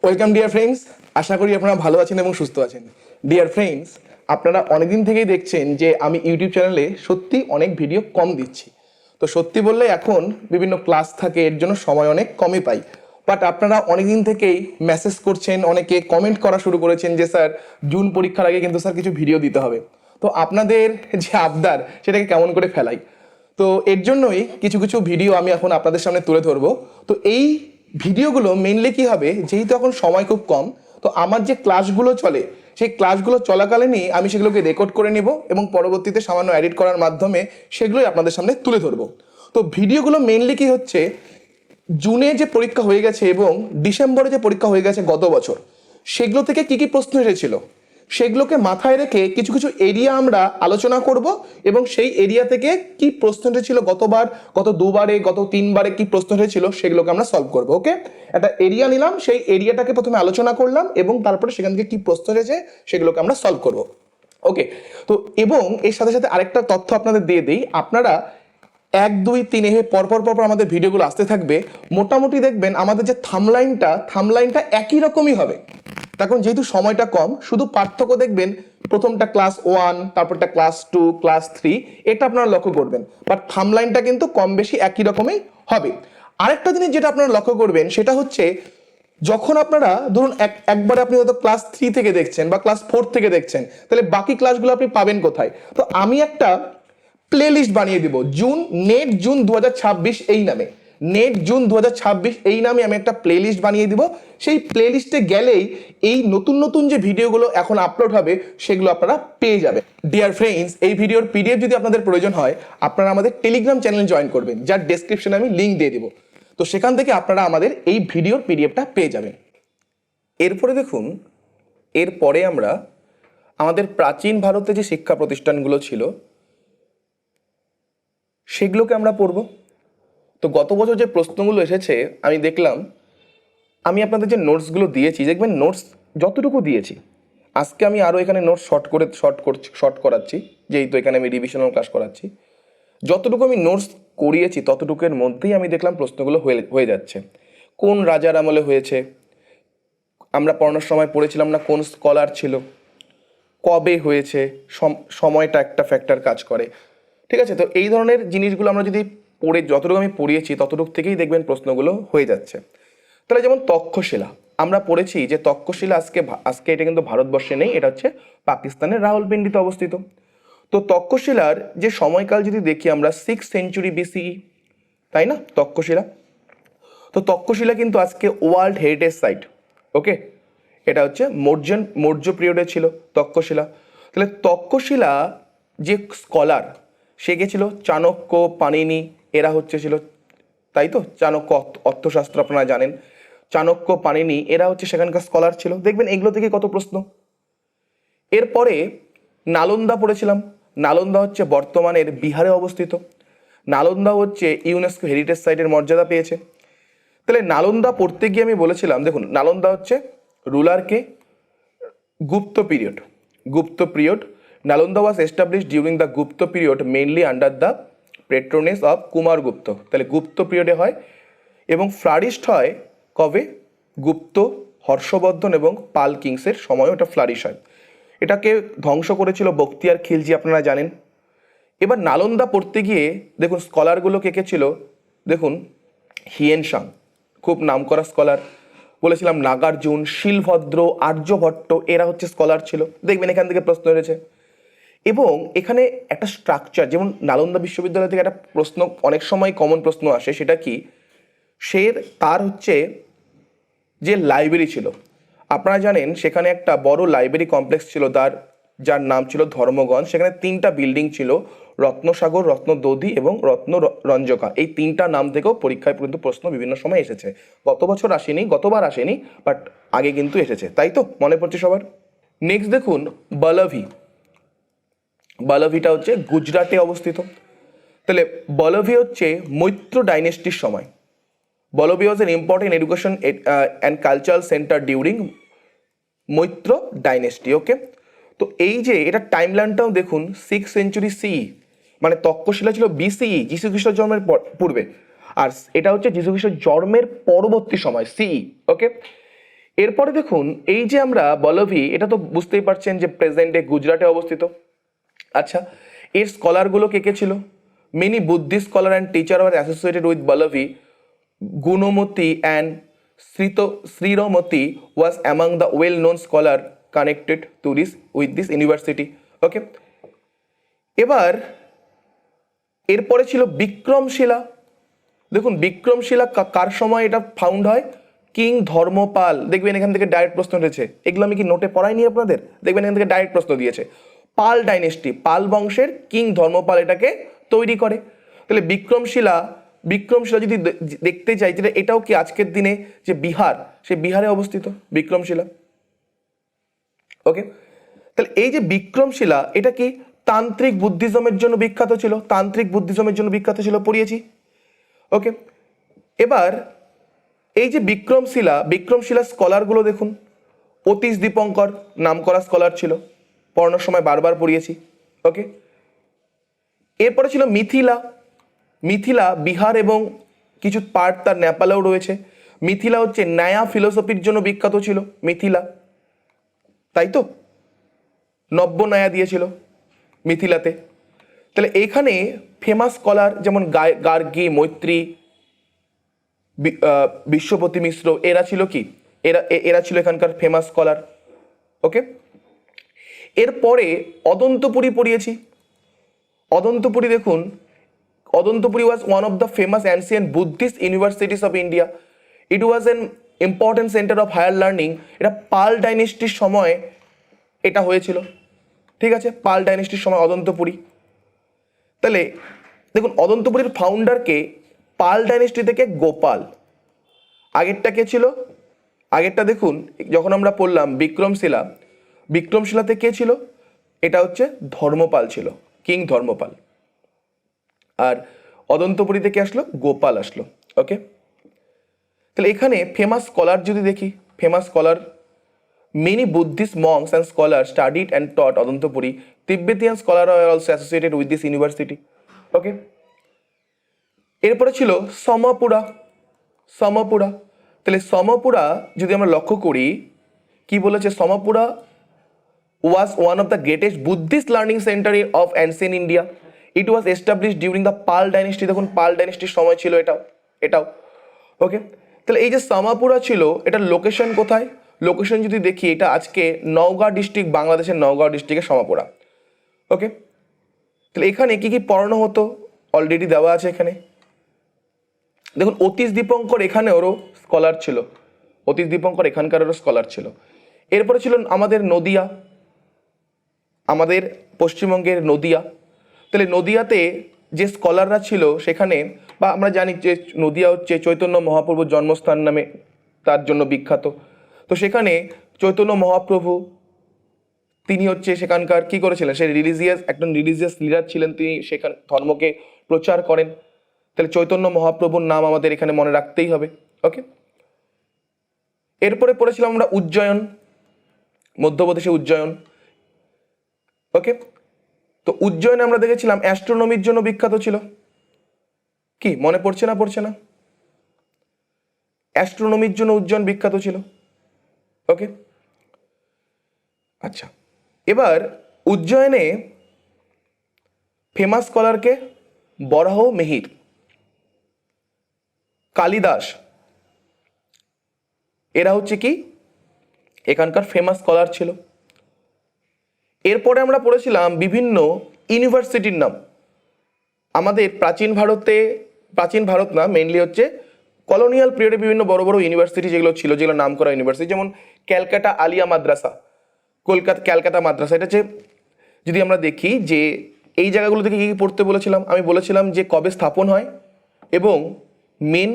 Welcome dear friends, আশা করি আপনারা ভালো আছেন এবং সুস্থ আছেন। ডিয়ার ফ্রেন্ডস, আপনারা অনেকদিন থেকেই দেখছেন যে আমি ইউটিউব চ্যানেলে সত্যি অনেক ভিডিও কম দিচ্ছি। তো সত্যি বললে এখন বিভিন্ন ক্লাস থাকে, এর জন্য সময় অনেক কমই পাই। বাট আপনারা অনেকদিন থেকেই মেসেজ করছেন, অনেকে কমেন্ট করা শুরু করেছেন যে স্যার জুন পরীক্ষার আগে কিন্তু স্যার কিছু ভিডিও দিতে হবে। তো আপনাদের যে আবদার সেটাকে কেমন করে ফেলাই, তো এর জন্যই কিছু কিছু ভিডিও আমি এখন আপনাদের সামনে তুলে ধরবো। তো এই ভিডিওগুলো মেইনলি কি হবে, যেহেতু এখন সময় খুব কম, তো আমার যে ক্লাসগুলো চলে সেই ক্লাসগুলো চলাকালীনই আমি সেগুলোকে রেকর্ড করে নেব এবং পরবর্তীতে সামান্য এডিট করার মাধ্যমে সেগুলোই আপনাদের সামনে তুলে ধরবো। তো ভিডিওগুলো মেইনলি কি হচ্ছে, জুনে যে পরীক্ষা হয়ে গেছে এবং ডিসেম্বরে যে পরীক্ষা হয়ে গেছে গত বছর, সেগুলো থেকে কি কি প্রশ্ন এসেছিল সেগুলোকে মাথায় রেখে কিছু কিছু এরিয়া আমরা আলোচনা করব এবং সেই এরিয়া থেকে কি প্রশ্ন এসেছিল গতবার, গত দুবারে, গত তিনবারে কি প্রশ্ন এসেছিল সেগুলোকে আমরা সলভ করব। ওকে, একটা এরিয়া নিলাম, সেই এরিয়াটাকে প্রথমে আলোচনা করলাম এবং তারপরে সেখান থেকে কি প্রশ্ন এসেছে সেগুলোকে আমরা সলভ করব। ওকে, তো এবং এর সাথে সাথে আরেকটা তথ্য আপনাদের দিয়ে দিই, আপনারা 1, 2, 3 এভাবে পরপর পরপর আমাদের ভিডিওগুলো আসতে থাকবে। মোটামুটি দেখবেন আমাদের যে থামলাইনটা একই রকমই হবে। তখন যেহেতু সময়টা কম, শুধু পার্থক্য দেখবেন প্রথমটা ক্লাস 1, তারপরটা ক্লাস 2, ক্লাস 3, এটা আপনারা লক্ষ্য করবেন। বাট থামলাইনটা কিন্তু কম বেশি একই রকমই হবে। আরেকটা জিনিস যেটা আপনারা লক্ষ্য করবেন সেটা হচ্ছে, যখন আপনারা ধরুন একবারে আপনি হয়তো ক্লাস 3 থেকে দেখছেন বা ক্লাস 4 থেকে দেখছেন, তাহলে বাকি ক্লাসগুলো আপনি পাবেন কোথায়? তো আমি একটা প্লে লিস্ট বানিয়ে দিব, নেট জুন 2026 এই নামে, নেট জুন 2026 এই নামে আমি একটা প্লে লিস্ট বানিয়ে দিব। সেই প্লে লিস্টে গেলেই এই নতুন নতুন যে ভিডিওগুলো এখন আপলোড হবে সেগুলো আপনারা পেয়ে যাবেন। ডিয়ার ফ্রেন্ডস, এই ভিডিওর পিডিএফ যদি আপনাদের প্রয়োজন হয়, আপনারা আমাদের টেলিগ্রাম চ্যানেল জয়েন করবেন, যার ডেসক্রিপশনে আমি লিঙ্ক দিয়ে দিব। তো সেখান থেকে আপনারা আমাদের এই ভিডিওর পিডিএফটা পেয়ে যাবেন। এরপরে দেখুন, এরপরে আমরা আমাদের প্রাচীন ভারতে যে শিক্ষা প্রতিষ্ঠানগুলো ছিল সেগুলোকে আমরা পড়ব। তো গত বছর যে প্রশ্নগুলো এসেছে আমি দেখলাম, আমি আপনাদের যে নোটসগুলো দিয়েছি, দেখবেন নোটস যতটুকু দিয়েছি, আজকে আমি আরও এখানে নোটস শর্ট করাচ্ছি, যেহেতু এখানে আমি রিভিশনাল ক্লাস করাচ্ছি। যতটুকু আমি নোটস করিয়েছি ততটুকুর মধ্যেই আমি দেখলাম প্রশ্নগুলো হয়ে যাচ্ছে। কোন রাজার আমলে হয়েছে, আমরা পড়ানোর সময় পড়েছিলাম না কোন স্কলার ছিল, কবে হয়েছে, সময়টা একটা ফ্যাক্টর কাজ করে। ঠিক আছে, তো এই ধরনের জিনিসগুলো আমরা যদি পড়ে, যতটুকু আমি পড়িয়েছি ততটুকু থেকেই দেখবেন প্রশ্নগুলো হয়ে যাচ্ছে। তাহলে যেমন তক্ষশিলা আমরা পড়েছি, যে তক্ষশিলা আজকে এটা কিন্তু ভারতবর্ষে নেই, এটা হচ্ছে পাকিস্তানের রাওয়ালপিন্ডিতে অবস্থিত। তো তক্ষশিলার যে সময়কাল যদি দেখি আমরা 6th সেঞ্চুরি BCE, তাই না তক্ষশিলা? তো তক্ষশিলা কিন্তু আজকে ওয়ার্ল্ড হেরিটেজ সাইট। ওকে, এটা হচ্ছে মৌর্য পিরিয়ডে ছিল তক্ষশিলা। তাহলে তক্ষশিলা যে স্কলার, সে গেছিল চাণক্য, পাণিনি, এরা ছিল, তাই তো? চাণক্য অর্থশাস্ত্র আপনারা জানেন, চাণক্য, পাণিনি, এরা হচ্ছে সেখানকার স্কলার ছিল। দেখবেন এগুলো থেকে কত প্রশ্ন। এরপরে নালন্দা পড়েছিলাম। নালন্দা হচ্ছে বর্তমানের বিহারে অবস্থিত। নালন্দা হচ্ছে ইউনেস্কো হেরিটেজ সাইটের মর্যাদা পেয়েছে। তাহলে নালন্দা পড়তে গিয়ে আমি বলেছিলাম, দেখুন নালন্দা হচ্ছে রুলারকে Gupta period. Nalanda was established during the Gupta period, mainly under the patronage of Kumaragupta. তাহলে গুপ্ত পিরিয়ডে হয় এবং ফ্লারিশড হয় কবে? গুপ্ত, হর্ষবর্ধন এবং পাল কিংসের সময় ওটা ফ্লারিশ হয়। এটাকে ধ্বংস করেছিল বখতিয়ার খিলজি, আপনারা জানেন। এবার নালন্দা পড়তে গিয়ে দেখুন স্কলারগুলো কে কে ছিল, দেখুন হিয়েনসাং, খুব নামকরা স্কলার। বলেছিলাম নাগার্জুন, শিলভদ্র, আর্যভট্ট, এরা হচ্ছে স্কলার ছিল। দেখবেন এখান থেকে প্রশ্ন এসেছে। এবং এখানে একটা স্ট্রাকচার, যেমন নালন্দা বিশ্ববিদ্যালয় থেকে একটা প্রশ্ন অনেক সময় কমন প্রশ্ন আসে, সেটা কি, তার হচ্ছে যে লাইব্রেরি ছিল, আপনারা জানেন সেখানে একটা বড় লাইব্রেরি কমপ্লেক্স ছিল, যার নাম ছিল ধর্মগঞ্জ। সেখানে 3টা বিল্ডিং ছিল, রত্নসাগর, রত্নদধি এবং রঞ্জকা। এই 3টা নাম থেকেও পরীক্ষায় কিন্তু প্রশ্ন বিভিন্ন সময় এসেছে। গতবার আসেনি, বাট আগে কিন্তু এসেছে, তাই তো? মনে পড়ছে সবার? নেক্সট দেখুন বলভিটা হচ্ছে গুজরাটে অবস্থিত। তাহলে বলভি হচ্ছে মৈত্র ডাইনেস্টির সময়। Valabhi was an important education and cultural centre during Maitra dynasty. Okay, তো এই যে এটা টাইমলাইনটাও দেখুন, 6th সেঞ্চুরি CE, মানে তক্ষশিলা ছিল BCE, যীশুখ্রিস্টের জন্মের পূর্বে, আর এটা হচ্ছে যীশুখ্রিস্টের জন্মের পরবর্তী সময় CE। ওকে, এরপরে দেখুন এই যে আমরা বলভি, এটা তো বুঝতেই পারছেন যে প্রেজেন্টে গুজরাটে অবস্থিত। আচ্ছা, এর স্কলারগুলো কে কে ছিল? Many Buddhist scholar and teacher are associated with Valabhi. Gunamati and Sthiramati was among the well known scholar connected to this with this university. Okay, এবার এরপরে ছিল বিক্রমশিলা। দেখুন বিক্রমশিলা কার সময় এটা ফাউন্ড হয়? কিং ধর্মপাল। দেখবেন এখান থেকে ডাইরেক্ট প্রশ্ন রয়েছে, এগুলো আমি কি নোটে পড়াইনি আপনাদের? দেখবেন এখান থেকে ডাইরেক্ট প্রশ্ন দিয়েছে। পাল ডাইনেস্টি, পাল বংশের কিং ধর্মপাল এটাকে তৈরি করে। তাহলে বিক্রমশিলা যদি দেখতে চাই তাহলে এটাও কি আজকের দিনে যে বিহার, সে বিহারে অবস্থিত বিক্রমশিলা। ওকে, তাহলে এই যে বিক্রমশিলা এটা কি তান্ত্রিক বুদ্ধিজমের জন্য বিখ্যাত ছিল, তান্ত্রিক বুদ্ধিজমের জন্য বিখ্যাত ছিল, পড়িয়েছি। ওকে, এবার এই যে বিক্রমশিলা স্কলারগুলো দেখুন, অতীশ দীপঙ্কর নাম করা স্কলার ছিল, পড়ানোর সময় বারবার পড়িয়েছি। ওকে, এরপরে ছিল মিথিলা বিহার এবং কিছু পার্ট তার নেপালেও রয়েছে। মিথিলা হচ্ছে ন্যায়া ফিলোসফির জন্য বিখ্যাত ছিল মিথিলা, তাই তো? নব্য ন্যায়া দিয়েছিল মিথিলাতে। তাহলে এইখানে ফেমাস স্কলার যেমন গার্গী, মৈত্রী, বিশ্বপতি মিশ্র, এরা ছিল কি, এরা ছিল এখানকার ফেমাস স্কলার। ওকে, এরপরে অদন্তপুরী পড়িয়েছি। অদন্তপুরী দেখুন, Odantapuri was one of the famous ancient Buddhist universities of India. It was an important centre of higher learning. এটা পাল ডাইনেস্টির সময় এটা হয়েছিল, ঠিক আছে? পাল ডাইনেস্টির সময় অদন্তপুরী। তাহলে দেখুন অদন্তপুরীর ফাউন্ডারকে পাল ডাইনেস্টি থেকে গোপাল। আগেরটা কে ছিল? আগেরটা দেখুন যখন আমরা পড়লাম বিক্রমশিলাতে কে ছিল? এটা হচ্ছে ধর্মপাল ছিল, কিং ধর্মপাল। আর অদন্তপুরীতে কে আসলো? গোপাল আসলো। ওকে, তাহলে এখানে ফেমাস স্কলার যদি দেখি, famous scholar many Buddhist monks and scholar studied and taught Odantapuri. Tibetan scholar are also associated with this university. Okay, এরপরে ছিল সমপুরা। তাহলে সমপুরা যদি আমরা লক্ষ্য করি কি বলেছে, সমপুরা was one of the greatest Buddhist learning center of ancient India. It was established during the Pal dynasty. দেখুন পাল ডাইনেস্টির সময় ছিল এটাও। ওকে, তাহলে এই যে সামাপুরা ছিল, এটার লোকেশন কোথায়? লোকেশন যদি দেখি, এটা আজকে নওগাঁ ডিস্ট্রিক্ট, বাংলাদেশের নওগাঁ ডিস্ট্রিক্টের সামাপুরা। ওকে, তাহলে এখানে কি কি পড়ানো হতো অলরেডি দেওয়া আছে এখানে। দেখুন অতীশ দীপঙ্কর এখানে ওরও স্কলার ছিল, অতীশ দীপঙ্কর এখানকারেরও স্কলার ছিল। এরপরে ছিল আমাদের নদিয়া, আমাদের পশ্চিমবঙ্গের নদিয়া। তাহলে নদিয়াতে যে স্কলাররা ছিল সেখানে, বা আমরা জানি যে নদিয়া হচ্ছে চৈতন্য মহাপ্রভুর জন্মস্থান নামে তার জন্য বিখ্যাত। তো সেখানে চৈতন্য মহাপ্রভু তিনি হচ্ছে সেখানকার কি করেছিলেন, সে একজন রিলিজিয়াস লিডার ছিলেন, তিনি সেখান ধর্মকে প্রচার করেন। তাহলে চৈতন্য মহাপ্রভুর নাম আমাদের এখানে মনে রাখতেই হবে। ওকে, এরপরে পড়েছিলাম আমরা উজ্জয়ন, মধ্যপ্রদেশে উজ্জয়ন। ওকে, তো উজ্জয়নে আমরা দেখেছিলাম অ্যাস্ট্রোনমির জন্য বিখ্যাত ছিল। কি মনে পড়ছে না? অ্যাস্ট্রোনমির জন্য উজ্জয়ন বিখ্যাত ছিল। ওকে, আচ্ছা, এবার উজ্জয়নে ফেমাস স্কলারকে বরাহ মিহির, কালিদাস, এরা হচ্ছে কি এখানকার ফেমাস স্কলার ছিল। এরপরে আমরা পড়েছিলাম বিভিন্ন ইউনিভার্সিটির নাম। আমাদের প্রাচীন ভারত না, মেইনলি হচ্ছে কলোনিয়াল পিরিয়ডে বিভিন্ন বড় বড় ইউনিভার্সিটি যেগুলো ছিল, যেগুলো নাম করা ইউনিভার্সিটি, যেমন ক্যালকাটা আলিয়া মাদ্রাসা, ক্যালকাটা মাদ্রাসা। এটা হচ্ছে যদি আমরা দেখি যে এই জায়গাগুলো থেকে কী কী পড়তে বলেছিলাম, আমি বলেছিলাম যে কবে স্থাপন হয় এবং মেন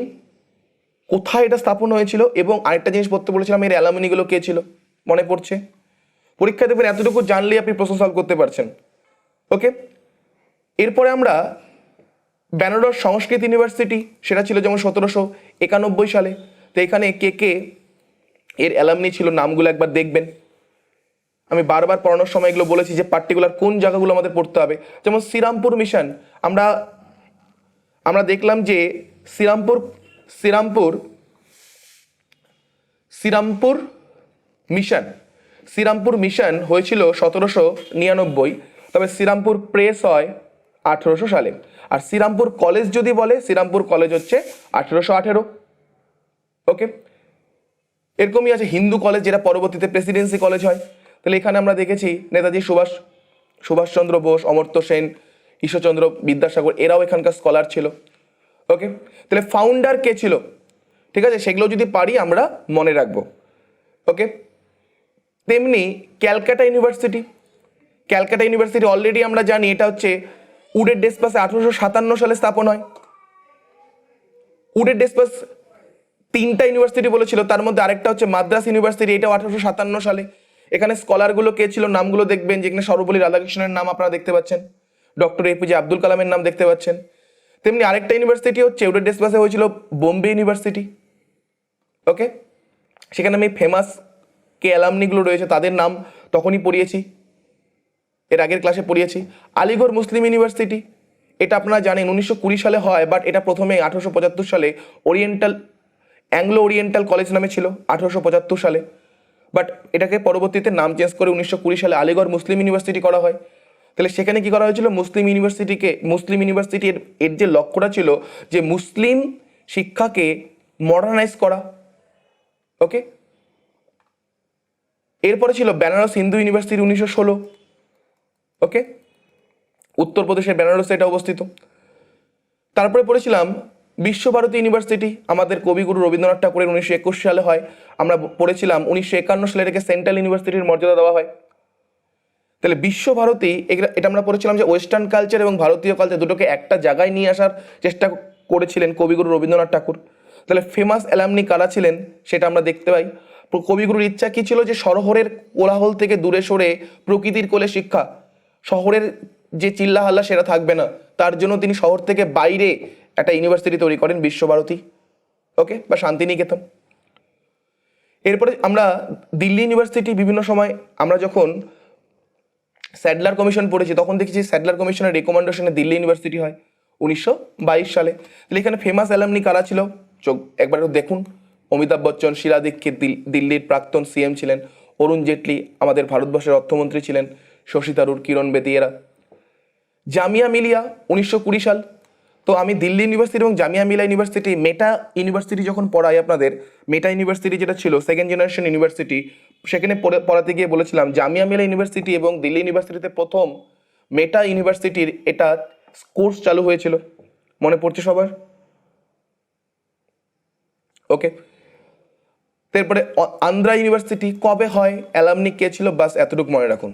কোথায় এটা স্থাপন হয়েছিল, এবং আরেকটা জিনিস পড়তে বলেছিলাম এর অ্যালামনিগুলো কে ছিল, মনে পড়ছে? পরীক্ষা দেবেন এতটুকু জানলেই আপনি প্রশ্ন সলভ করতে পারছেন। ওকে, এরপরে আমরা বেনারস সংস্কৃত ইউনিভার্সিটি, সেটা ছিল যেমন 1791 সালে। তো এখানে কে এর অ্যালামনি ছিল, নামগুলো একবার দেখবেন। আমি বারবার পড়ানোর সময় এগুলো বলেছি যে পার্টিকুলার কোন জায়গাগুলো আমাদের পড়তে হবে। যেমন শ্রীরামপুর মিশন, আমরা দেখলাম যে শ্রীরামপুর শ্রীরামপুর মিশন। শ্রীরামপুর মিশন হয়েছিল 1799, তবে শ্রীরামপুর প্রেস হয় 1800 সালে। আর শ্রীরামপুর কলেজ যদি বলে, শ্রীরামপুর কলেজ হচ্ছে 1818। ওকে, এরকমই আছে হিন্দু কলেজ, যেটা পরবর্তীতে প্রেসিডেন্সি কলেজ হয়। তাহলে এখানে আমরা দেখেছি নেতাজি সুভাষচন্দ্র বোস, অমর্ত্য সেন, ঈশ্বরচন্দ্র বিদ্যাসাগর, এরাও এখানকার স্কলার ছিল। ওকে, তাহলে ফাউন্ডার কে ছিল, ঠিক আছে, সেগুলো যদি পারি আমরা মনে রাখবো। ওকে, তেমনি Calcutta university. Calcutta university already আমরা জানি এটা হচ্ছে উডের ডেসপাসে 1857 সালে স্থাপন হয়। উডের ডেসপাস 3টা ইউনিভার্সিটি বলেছিল, তার মধ্যে আরেকটা হচ্ছে মাদ্রাস ইউনিভার্সিটি, এটাও 1857 সালে। এখানে স্কলারগুলো কে ছিল নামগুলো দেখবেন, যেখানে সর্বপল্লী রাধাকৃষ্ণনের নাম আপনারা দেখতে পাচ্ছেন, ডক্টর এপিজে আব্দুল কালামের নাম দেখতে পাচ্ছেন। তেমনি আরেকটা ইউনিভার্সিটি হচ্ছে উডের ডেসপাসে হয়েছিল বোম্বে ইউনিভার্সিটি। ওকে, সেখানে আমি ফেমাস কে অ্যালামনিগুলো রয়েছে তাদের নাম তখনই পড়িয়েছি, এর আগের ক্লাসে পড়িয়েছি। আলিগড় মুসলিম ইউনিভার্সিটি, এটা আপনারা জানেন 1920 সালে হয়, বাট এটা প্রথমে 1875 সালে অ্যাংলো ওরিয়েন্টাল কলেজ নামে ছিল 1875 সালে, বাট এটাকে পরবর্তীতে নাম চেঞ্জ করে 1920 সালে আলিগড় মুসলিম ইউনিভার্সিটি করা হয়। তাহলে সেখানে কি করা হয়েছিল, মুসলিম ইউনিভার্সিটির এর যে লক্ষ্যটা ছিল যে মুসলিম শিক্ষাকে মডার্নাইজ করা। ওকে, এরপরে ছিল বেনারস হিন্দু ইউনিভার্সিটি 1916। ওকে, উত্তরপ্রদেশের বেনারসে এটা অবস্থিত। তারপরে পড়েছিলাম বিশ্বভারতী ইউনিভার্সিটি, আমাদের কবিগুরু রবীন্দ্রনাথ ঠাকুরের 1921 সালে হয়। আমরা পড়েছিলাম 1951 সালে এটাকে সেন্ট্রাল ইউনিভার্সিটির মর্যাদা দেওয়া হয়। তাহলে বিশ্বভারতী, এটা আমরা পড়েছিলাম যে ওয়েস্টার্ন কালচার এবং ভারতীয় কালচার দুটোকে একটা জায়গায় নিয়ে আসার চেষ্টা করেছিলেন কবিগুরু রবীন্দ্রনাথ ঠাকুর। তাহলে ফেমাস অ্যালামনি কারা ছিলেন সেটা আমরা দেখতে পাই। কবিগুরুর ইচ্ছা কি ছিল, যে শহরের কোলাহল থেকে দূরে সরে প্রকৃতির কোলে শিক্ষা, শহরের যে চিল্লাহাল্লা সেটা থাকবে না, তার জন্য তিনি শহর থেকে বাইরে একটা ইউনিভার্সিটি তৈরি করেন, বিশ্বভারতী। ওকে, বা শান্তিনিকেতন। এরপরে আমরা দিল্লি ইউনিভার্সিটি, বিভিন্ন সময় আমরা যখন স্যাডলার কমিশন পড়েছি তখন দেখেছি স্যাডলার কমিশনের রেকমেন্ডেশনে দিল্লি ইউনিভার্সিটি হয় 1922 সালে। তাহলে এখানে ফেমাস অ্যালামনি কারা ছিল একবার দেখুন, অমিতাভ বচ্চন, শিলা দীক্ষিত দিল্লির প্রাক্তন সিএম ছিলেন, অরুণ জেটলি আমাদের ভারতবর্ষের অর্থমন্ত্রী ছিলেন, শশী থারুর, কিরণ বেদি, এরা। জামিয়া মিলিয়া 1920 সাল। তো আমি দিল্লি ইউনিভার্সিটি এবং জামিয়া মিলিয়া ইউনিভার্সিটি, মেটা ইউনিভার্সিটি যখন পড়াই আপনাদের, মেটা ইউনিভার্সিটি যেটা ছিল সেকেন্ড জেনারেশন ইউনিভার্সিটি, সেখানে পড়াতে গিয়ে বলেছিলাম জামিয়া মিলিয়া ইউনিভার্সিটি এবং দিল্লি ইউনিভার্সিটিতে প্রথম মেটা ইউনিভার্সিটির এটা কোর্স চালু হয়েছিল, মনে পড়ছে সবার? ওকে, তারপরে আন্ধ্রা ইউনিভার্সিটি কবে হয়, অ্যালামনি কে ছিল, বাস এতটুকু মনে রাখুন।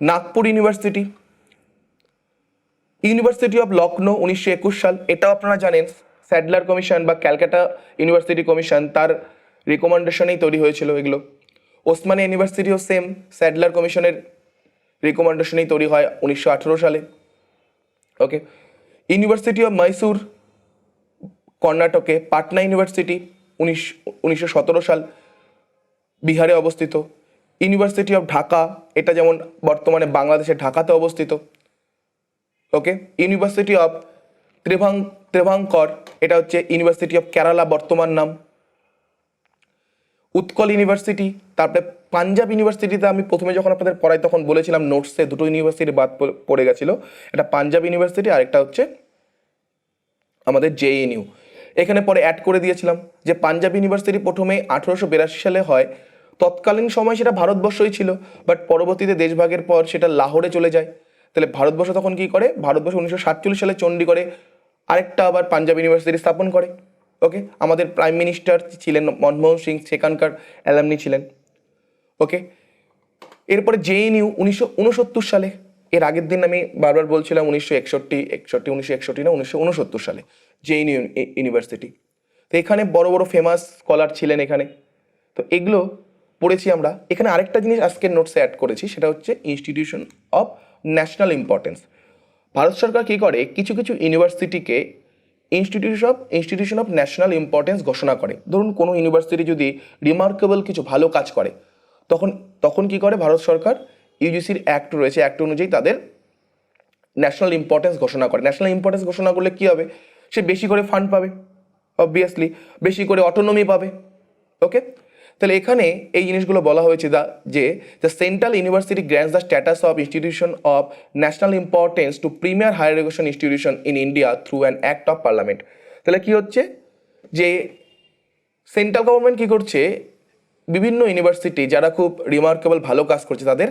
Nagpur university, university of Lucknow 1921 সাল, এটাও আপনারা জানেন স্যাডলার কমিশন বা ক্যালকাটা ইউনিভার্সিটি কমিশন তার রিকমেন্ডেশনেই তৈরি হয়েছিল এগুলো। ওসমানিয়া ইউনিভার্সিটিও সেম স্যাডলার কমিশনের রিকমেন্ডেশনেই তৈরি হয় 1918 সালে। ওকে, ইউনিভার্সিটি অফ মাইসুর কর্ণাটকে, পাটনা ইউনিভার্সিটি 1917 সাল, বিহারে অবস্থিত। ইউনিভার্সিটি অফ ঢাকা, এটা যেমন বর্তমানে বাংলাদেশের ঢাকাতে অবস্থিত। ওকে, ইউনিভার্সিটি অফ ত্রিভাঙ্কর, এটা হচ্ছে ইউনিভার্সিটি অফ কেরালা বর্তমান নাম। উৎকল ইউনিভার্সিটি, তারপরে পাঞ্জাব ইউনিভার্সিটিতে আমি প্রথমে যখন আপনাদের পড়াই তখন বলেছিলাম নোটসে দুটো ইউনিভার্সিটি বাদ পড়ে গেছিলো, এটা পাঞ্জাব ইউনিভার্সিটি আর একটা হচ্ছে আমাদের জেএনইউ। এখানে পরে অ্যাড করে দিয়েছিলাম যে পাঞ্জাব ইউনিভার্সিটি প্রথমে 1882 সালে হয়, তৎকালীন সময় সেটা ভারতবর্ষই ছিল, বাট পরবর্তীতে দেশভাগের পর সেটা লাহোরে চলে যায়। তাহলে ভারতবর্ষ তখন কি করে, ভারতবর্ষ 1947 সালে চণ্ডীগড়ে আরেকটা আবার পাঞ্জাব ইউনিভার্সিটি স্থাপন করে। ওকে, আমাদের প্রাইম মিনিস্টার ছিলেন মনমোহন সিং, সেখানকার অ্যালামনি ছিলেন। ওকে, এরপরে জেএনইউ 1969 সালে, এর আগের দিন আমি বারবার বলছিলাম 1961 না 1969 সালে জেএনইউ ইউনিভার্সিটি। তো এখানে বড় বড় ফেমাস স্কলার ছিলেন এখানে। তো এগুলো পড়েছি আমরা। এখানে আরেকটা জিনিস আজকের নোটসে অ্যাড করেছি, সেটা হচ্ছে institution of national importance. Bharat সরকার কী করে, কিছু কিছু ইউনিভার্সিটিকে ইনস্টিটিউশন অফ ন্যাশনাল ইম্পর্টেন্স ঘোষণা করে। ধরুন কোনো ইউনিভার্সিটি যদি রিমার্কেবল কিছু ভালো কাজ করে, তখন কি করে ভারত সরকার, ইউজিসির অ্যাক্ট রয়েছে, অ্যাক্ট অনুযায়ী তাদের ন্যাশনাল ইম্পর্টেন্স ঘোষণা করে। ন্যাশনাল ইম্পর্টেন্স ঘোষণা করলে কী হবে, সে বেশি করে ফান্ড পাবে, অবভিয়াসলি বেশি করে অটোনমি পাবে। ওকে, তাহলে এখানে এই জিনিসগুলো বলা হয়েছে যে the central university grants the status of institution of national importance to premier higher education institution in India through an act of parliament. তাহলে কি হচ্ছে যে সেন্ট্রাল গভর্নমেন্ট কি করছে, বিভিন্ন ইউনিভার্সিটি যারা খুব রিমার্কেবল ভালো কাজ করছে তাদের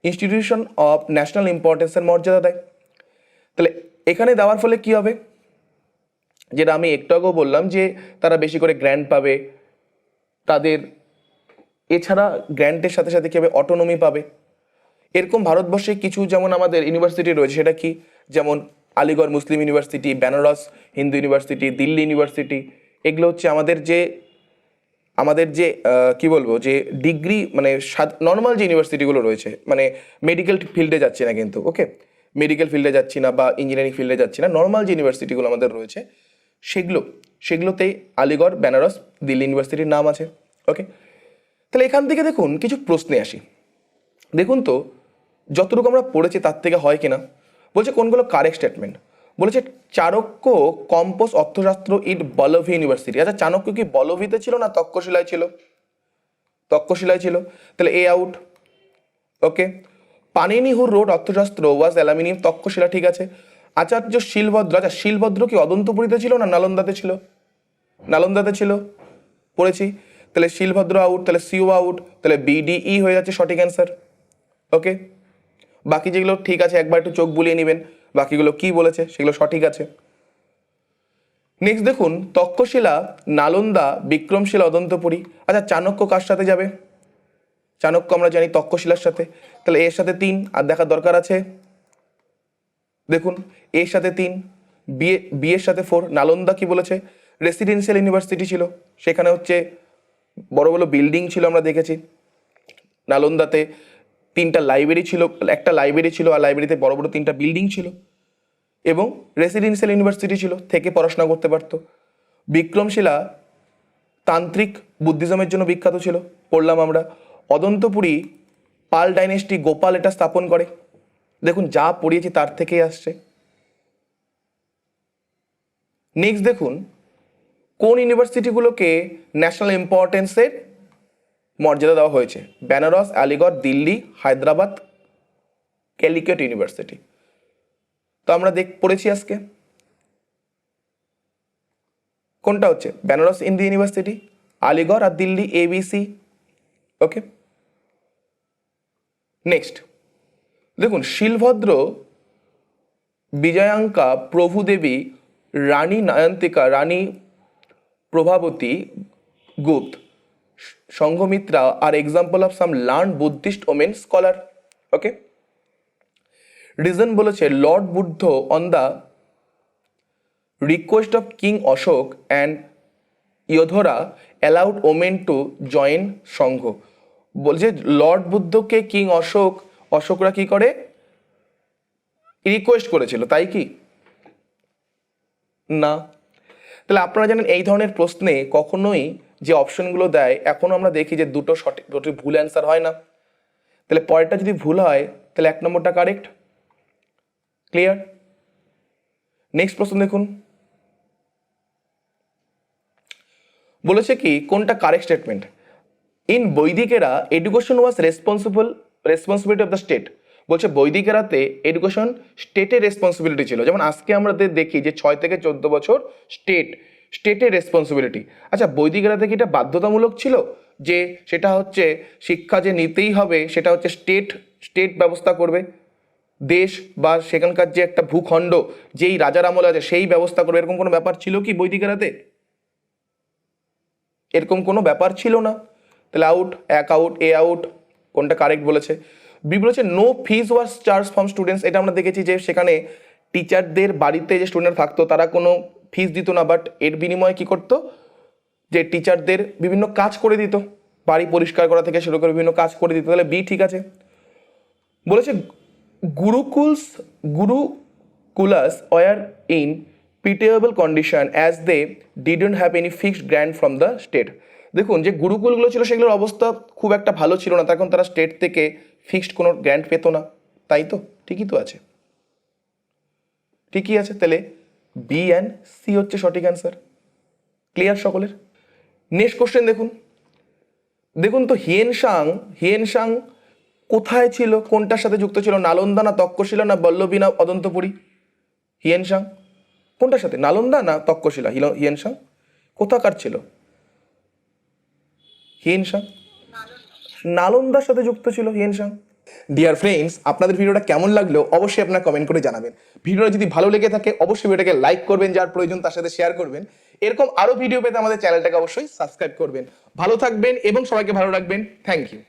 ইনস্টিটিউশন অফ ন্যাশনাল ইম্পর্টেন্সের মর্যাদা দেয়। তাহলে এখানে দেওয়ার ফলে কি হবে, যেটা আমি একটু আগেও বললাম যে তারা বেশি করে গ্র্যান্ট পাবে, তাদের এছাড়া গ্র্যান্টের সাথে সাথে কী হবে, অটোনমি পাবে। এরকম ভারতবর্ষে কিছু যেমন আমাদের ইউনিভার্সিটি রয়েছে, সেটা কি, যেমন Aligarh Muslim University, Banaras Hindu University, Delhi University, এগুলো হচ্ছে আমাদের যে কি বলবো, যে ডিগ্রি মানে নর্মাল যে ইউনিভার্সিটিগুলো রয়েছে, মানে মেডিকেল ফিল্ডে যাচ্ছি না কিন্তু, ওকে, মেডিকেল ফিল্ডে যাচ্ছি না বা ইঞ্জিনিয়ারিং ফিল্ডে যাচ্ছি না, নর্মাল যে ইউনিভার্সিটিগুলো আমাদের রয়েছে সেগুলোতেই আলিগড়, বেনারস, দিল্লি ইউনিভার্সিটির নাম আছে। ওকে, তাহলে এখান থেকে দেখুন কিছু প্রশ্নে আসি। দেখুন তো যতটুকু আমরা পড়েছি তার থেকে হয় কিনা। বলছে কোনগুলো কারেক্ট স্টেটমেন্ট। বলেছে চাণক্য কম্পোজ অর্থশাস্ত্র ইট বল্লভী ইউনিভার্সিটি। আচ্ছা, চাণক্য কি বল্লভীতে ছিল না তক্ষশিলায় ছিল? তক্ষশিলায় ছিল, তাহলে এ আউট। Okay, Panini who wrote Arthashastra was aluminium, Takshashila, ঠিক আছে। আচার্য শিলভদ্র, আচ্ছা শিলভদ্র কি অদন্তপুরীতে ছিল না নালন্দাতে ছিল? নালন্দাতে ছিল, পড়েছি। তাহলে শিলভদ্র আউট, তাহলে সিও আউট, তাহলে বিডিই হয়ে যাচ্ছে সঠিক অ্যান্সার। ওকে, বাকি যেগুলো ঠিক আছে একবার একটু চোখ বুলিয়ে নেবেন, বাকিগুলো কি বলেছে সেগুলো সঠিক আছে। নেক্সট দেখুন, তক্ষশিলা, নালন্দা, বিক্রমশিলা, অদন্তপুরী। আচ্ছা, চাণক্য কার সাথে যাবে? চাণক্য আমরা জানি তক্ষশিলার সাথে, তাহলে এর সাথে 3 আর দেখার দরকার আছে। দেখুন এর সাথে 3, বি এর সাথে 4। নালন্দা কি বলেছে? রেসিডেন্সিয়াল ইউনিভার্সিটি ছিল, সেখানে হচ্ছে বড় বড় বিল্ডিং ছিল, আমরা দেখেছি। নালন্দাতে 3টা লাইব্রেরি ছিল, একটা লাইব্রেরি ছিল, আর লাইব্রেরিতে বড় বড় 3টা বিল্ডিং ছিল, এবং রেসিডেন্সিয়াল ইউনিভার্সিটি ছিল, থেকে পড়াশোনা করতে পারতো। বিক্রমশিলা তান্ত্রিক বুদ্ধিজমের জন্য বিখ্যাত ছিল, পড়লাম আমরা। অদন্তপুরী পাল ডাইনেস্টি, গোপাল এটা স্থাপন করে। দেখুন যা পড়িয়েছি তার থেকেই আসছে। নেক্সট দেখুন, কোন ইউনিভার্সিটিগুলোকে ন্যাশনাল ইম্পর্টেন্সের মর্যাদা দেওয়া হয়েছে? বেনারস, আলিগড়, দিল্লি, হায়দ্রাবাদ, ক্যালিকট ইউনিভার্সিটি। তো আমরা পড়েছি আজকে কোনটা হচ্ছে বেনারস হিন্দু ইউনিভার্সিটি, আলিগড় আর দিল্লি, ABC। ওকে, নেক্সট দেখুন, Shilabhadra, Vijayanka, Prabhudevi, Rani Nayantika, Rani Prabhavati Gupta, Sanghamitra are example of some learn Buddhist women scholar. Okay, reason বলেছে lord Buddha on the request of king Ashoka and Yashodhara allowed women to join Sangha. বলছে লর্ড বুদ্ধকে কিং অশোকরা কি করে, রিকোয়েস্ট করেছিল, তাই কি না? তাহলে আপনারা জানেন এই ধরনের প্রশ্নে কখনোই যে অপশনগুলো দেয়, এখনো আমরা দেখি যে দুটো ভুল অ্যান্সার হয় না। তাহলে পরেরটা যদি ভুল হয় তাহলে 1 নম্বরটা কারেক্ট। ক্লিয়ার? নেক্সট প্রশ্ন দেখুন, বলেছে কি কোনটা কারেক্ট স্টেটমেন্ট? ইন বৈদিক এরা education was responsibility of the state. বলছে বৈদিক এরাতে এডুকেশন স্টেটের রেসপন্সিবিলিটি ছিল। যেমন আজকে আমরা দেখি যে 6 থেকে 14 বছর স্টেটের রেসপন্সিবিলিটি। আচ্ছা, বৈদিক এরাতে কি এটা বাধ্যতামূলক ছিল যে সেটা হচ্ছে শিক্ষা যে নিতেই হবে, সেটা হচ্ছে স্টেট ব্যবস্থা করবে, দেশ বা সেখানকার যে একটা ভূখণ্ড যেই রাজার আমলে আছে সেই ব্যবস্থা করবে, এরকম কোনো ব্যাপার ছিল কি বৈদিক এরাতে? এরকম কোনো ব্যাপার ছিল না। তাহলে আউট, 1 আউট, এ আউট। কোনটা কারেক্ট বলেছে? বি বলেছে no fees was charge from students. এটা আমরা দেখেছি যে সেখানে টিচারদের বাড়িতে যে স্টুডেন্ট থাকতো তারা কোনো ফিস দিত না, বাট এর বিনিময়ে কি করতো, যে টিচারদের বিভিন্ন কাজ করে দিত, বাড়ি পরিষ্কার করা থেকে শুরু করে বিভিন্ন কাজ করে দিত। তাহলে বি ঠিক আছে। বলেছে gurukulas were in pitiable condition as they didn't have any fixed grant from the state। দেখুন যে গুরুকুলগুলো ছিল সেগুলোর অবস্থা খুব একটা ভালো ছিল না, তখন তারা স্টেট থেকে ফিক্সড কোনো গ্র্যান্ট পেত না, তাই তো? ঠিকই তো আছে, ঠিকই আছে। তাহলে বি অ্যান্ড সি হচ্ছে সঠিক অ্যান্সার। ক্লিয়ার সকলের? নেক্সট কোশ্চেন দেখুন, দেখুন তো হিয়েনসাং কোথায় ছিল, কোনটার সাথে যুক্ত ছিল? নালন্দা না তক্ষশিলা না বল্লভী না অদন্তপুরী? হিয়েনসাং কোনটার সাথে, নালন্দা না তক্ষশিলা? হিয়েনসাং কোথাকার ছিল? হিয়েনসাং নালন্দার সাথে যুক্ত ছিল হিয়েনসাং। ডিয়ার ফ্রেন্ডস, আপনাদের ভিডিওটা কেমন লাগলো অবশ্যই আপনারা কমেন্ট করে জানাবেন। ভিডিওটা যদি ভালো লেগে থাকে অবশ্যই ভিডিওটাকে লাইক করবেন, যার প্রয়োজন তার সাথে শেয়ার করবেন। এরকম আরো ভিডিও পেতে আমাদের চ্যানেলটাকে অবশ্যই সাবস্ক্রাইব করবেন। ভালো থাকবেন এবং সবাইকে ভালো রাখবেন। Thank you.